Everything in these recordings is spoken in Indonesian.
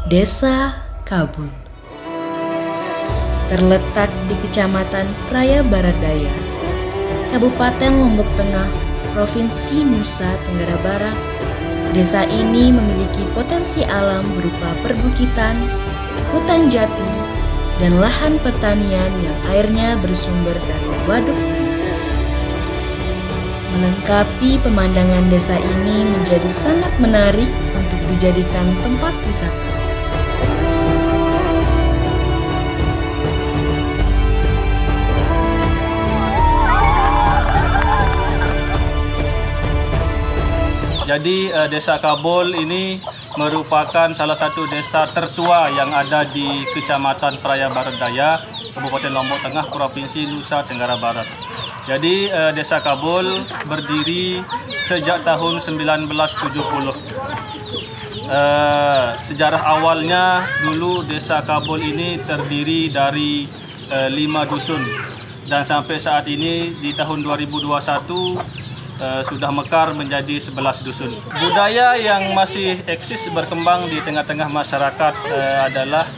Desa Kabul terletak di Kecamatan Praya Barat Daya, Kabupaten Lombok Tengah, Provinsi Nusa Tenggara Barat. Desa ini memiliki potensi alam berupa perbukitan, hutan jati, dan lahan pertanian yang airnya bersumber dari waduk. Melengkapi pemandangan desa ini menjadi sangat menarik untuk dijadikan tempat wisata. Jadi Desa Kabul ini merupakan salah satu desa tertua yang ada di Kecamatan Praya Barat Daya, Kabupaten Lombok Tengah, Provinsi Nusa Tenggara Barat. Jadi Desa Kabul berdiri sejak tahun 1970. Sejarah awalnya dulu Desa Kabul ini terdiri dari 5 dusun, dan sampai saat ini di tahun 2021 sudah mekar menjadi 11 dusun. Budaya yang masih eksis berkembang di tengah-tengah masyarakat adalah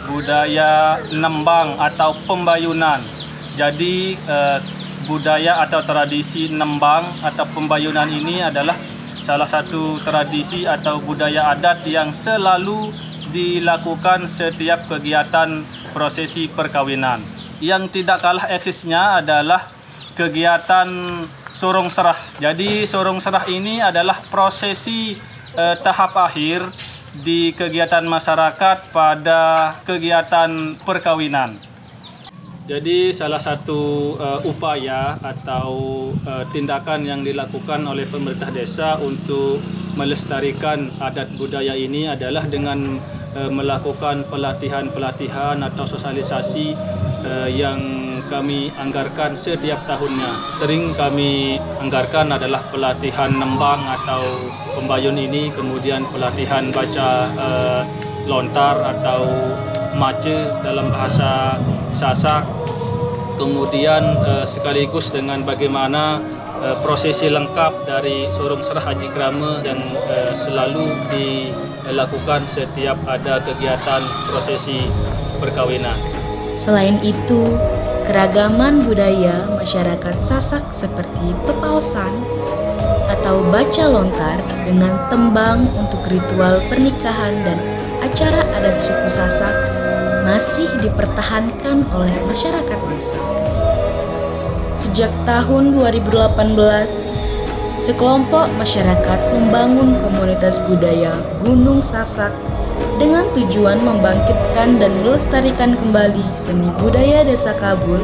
budaya nembang atau pembayunan. Jadi budaya atau tradisi nembang atau pembayunan ini adalah salah satu tradisi atau budaya adat yang selalu dilakukan setiap kegiatan prosesi perkawinan. Yang tidak kalah eksisnya adalah kegiatan sorong serah. Jadi sorong serah ini adalah prosesi tahap akhir di kegiatan masyarakat pada kegiatan perkawinan. Jadi salah satu upaya atau tindakan yang dilakukan oleh pemerintah desa untuk melestarikan adat budaya ini adalah dengan melakukan pelatihan-pelatihan atau sosialisasi yang kami anggarkan setiap tahunnya. Sering kami anggarkan adalah pelatihan nembang atau pembayun ini, kemudian pelatihan baca lontar atau mace dalam bahasa Sasak, kemudian sekaligus dengan bagaimana prosesi lengkap dari sorong serah Haji Krama yang selalu dilakukan setiap ada kegiatan prosesi perkawinan. Selain itu, keragaman budaya masyarakat Sasak seperti pepaosan atau baca lontar dengan tembang untuk ritual pernikahan dan acara adat suku Sasak masih dipertahankan oleh masyarakat desa. Sejak tahun 2018, sekelompok masyarakat membangun komunitas budaya Gunung Sasak dengan tujuan membangkitkan dan melestarikan kembali seni budaya Desa Kabul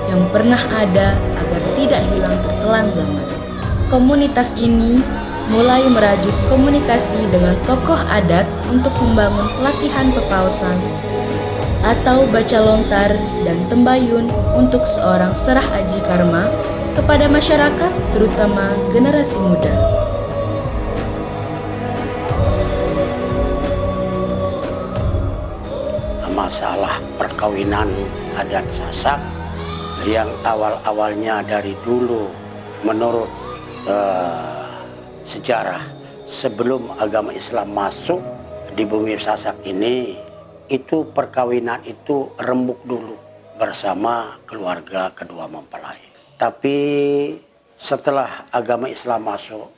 yang pernah ada agar tidak hilang tertelan zaman. Komunitas ini mulai merajut komunikasi dengan tokoh adat untuk membangun pelatihan pepaosan atau baca lontar dan tembayun untuk seorang serah Aji Karma kepada masyarakat, terutama generasi muda. Masalah perkawinan adat Sasak yang awal-awalnya dari dulu menurut sejarah sebelum agama Islam masuk di bumi Sasak ini, itu perkawinan itu rembuk dulu bersama keluarga kedua mempelai. Tapi setelah agama Islam masuk,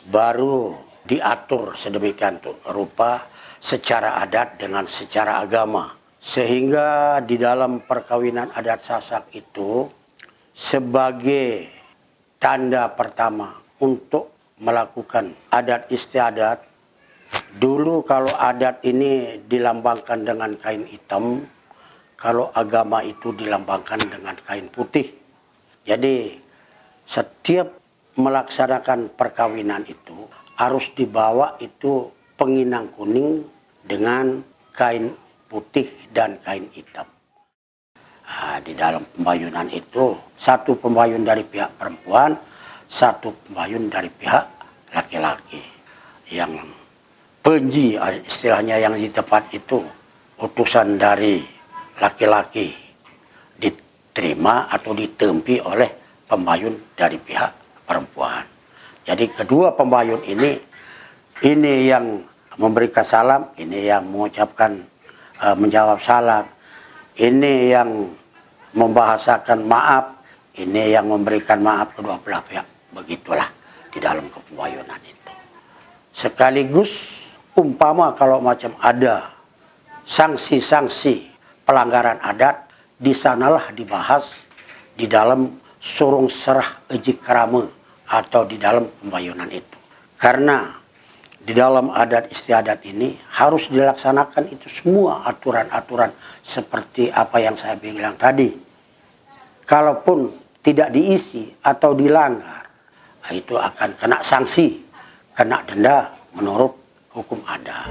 baru diatur sedemikian rupa secara adat dengan secara agama. Sehingga di dalam perkawinan adat Sasak itu sebagai tanda pertama untuk melakukan adat istiadat, dulu kalau adat ini dilambangkan dengan kain hitam, kalau agama itu dilambangkan dengan kain putih. Jadi setiap melaksanakan perkawinan itu harus dibawa itu penginang kuning dengan kain putih dan kain hitam. Nah, di dalam pembayunan itu satu pembayun dari pihak perempuan, satu pembayun dari pihak laki-laki. Yang penji istilahnya yang di tempat itu utusan dari laki-laki diterima atau ditempi oleh pembayun dari pihak perempuan. Jadi kedua pembayun ini yang memberikan salam, ini yang mengucapkan menjawab salam, ini yang membahasakan maaf, ini yang memberikan maaf kedua belah pihak. Begitulah di dalam kepembayunan itu. Sekaligus umpama kalau macam ada sanksi-sanksi pelanggaran adat, di sanalah dibahas di dalam surung serah eji krama atau di dalam pembayunan itu. Karena di dalam adat istiadat ini harus dilaksanakan itu semua aturan-aturan seperti apa yang saya bilang tadi. Kalaupun tidak diisi atau dilanggar, itu akan kena sanksi, kena denda menurut hukum adat.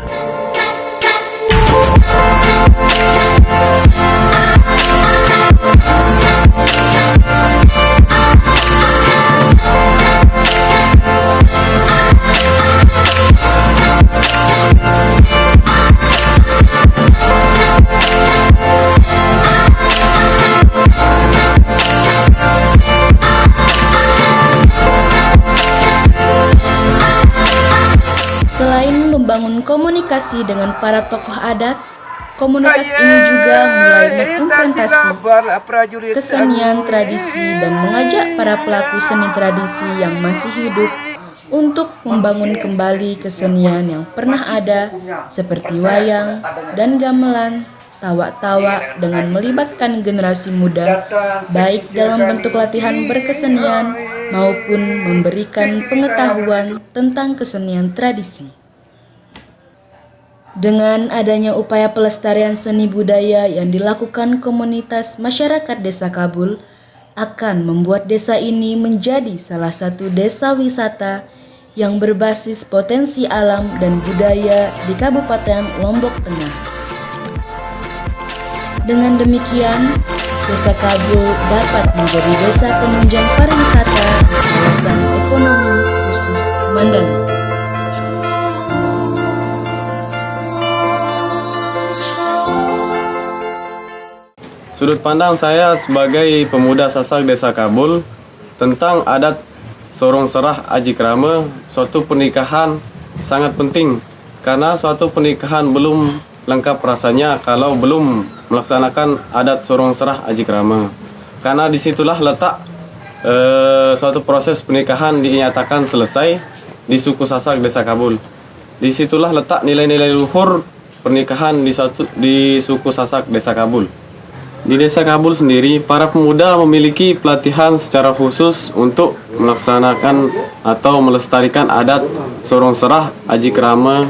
Selain membangun komunikasi dengan para tokoh adat, komunitas ini juga mulai mengimplementasi kesenian tradisi dan mengajak para pelaku seni tradisi yang masih hidup untuk membangun kembali kesenian yang pernah ada seperti wayang dan gamelan, tawa-tawa dengan melibatkan generasi muda baik dalam bentuk latihan berkesenian maupun memberikan pengetahuan tentang kesenian tradisi. Dengan adanya upaya pelestarian seni budaya yang dilakukan komunitas masyarakat Desa Kabul akan membuat desa ini menjadi salah satu desa wisata yang berbasis potensi alam dan budaya di Kabupaten Lombok Tengah. Dengan demikian, Desa Kabul dapat menjadi desa penunjang pariwisata di kawasan ekonomi khusus Mandalika. Sudut pandang saya sebagai pemuda Sasak Desa Kabul tentang adat sorong serah aji krama, suatu pernikahan sangat penting karena suatu pernikahan belum lengkap rasanya kalau belum melaksanakan adat sorong serah aji krama. Karena disitulah letak suatu proses pernikahan dinyatakan selesai di suku Sasak Desa Kabul. Disitulah letak nilai-nilai luhur pernikahan di suku Sasak Desa Kabul. Di Desa Kabul sendiri, para pemuda memiliki pelatihan secara khusus untuk melaksanakan atau melestarikan adat sorong serah aji krama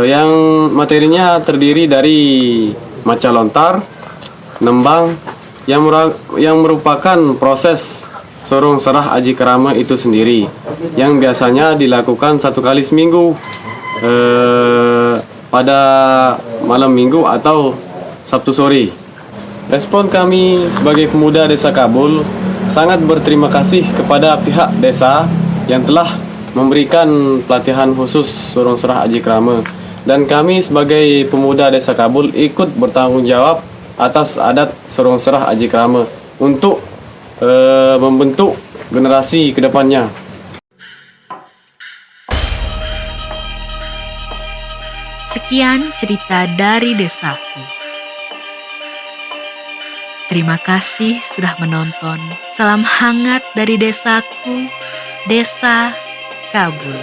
yang materinya terdiri dari maca lontar, nembang yang merupakan proses sorong serah aji krama itu sendiri yang biasanya dilakukan 1 kali seminggu pada malam minggu atau Sabtu sore. Respon kami sebagai pemuda Desa Kabul sangat berterima kasih kepada pihak desa yang telah memberikan pelatihan khusus sorong serah aji krama, dan kami sebagai pemuda Desa Kabul ikut bertanggung jawab atas adat sorong serah aji krama untuk membentuk generasi ke depannya. Sekian cerita dari desaku. Terima kasih sudah menonton. Salam hangat dari desaku, Desa Kabul.